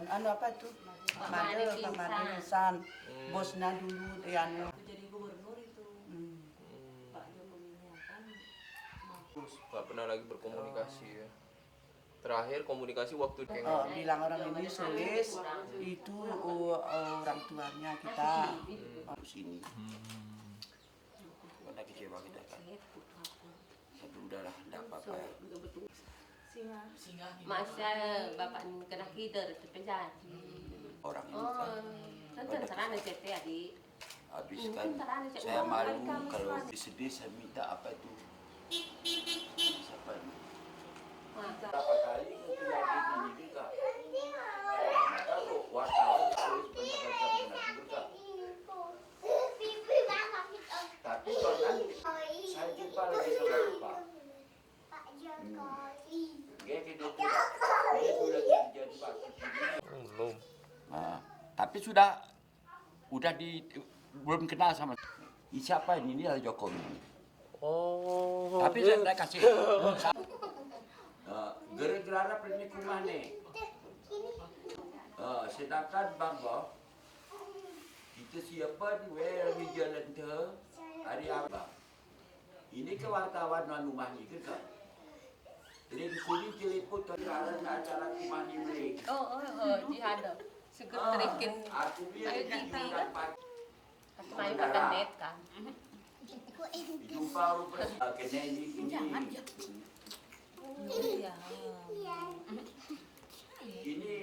anu apa itu? Pak Made Insan. Bosnya dulu yang Jadi gubernur itu Pak Jokowinya kan. Terus nggak pernah lagi berkomunikasi ya. Terakhir komunikasi waktu bilang orang ini selis itu orang tuanya kita sini. Karena kecewa kita kan. Tapi udahlah, enggak apa-apa ya. Masa bapak kena kider itu penjara. Orang ini kan Tentu sarana CT adik. habis kan saya malu kalau sedih saya minta apa itu. Siapa ini? Berapa kali itu lagi ini juga. Kalau wartawan tulis pendapat juga. Tapi kalau saya jumpa lagi sama Pak. Dia sudah jadi Pak. belum. Nah, tapi udah belum kenal sama siapa ini adalah Jokowi. Oh. Tapi saya tidak kasih. Gara-gara pergi ke rumah nih. Sedangkan Bang Boh, kita siapa di jalan tu hari apa? Ini ke wartawan rumah ni ke kan? Jadi di sini telepon karena acara rumah ni. Di ada. Segera terikin. Aku biar kita Aku main pakai net kan. jumpa rupa kena ini. Ini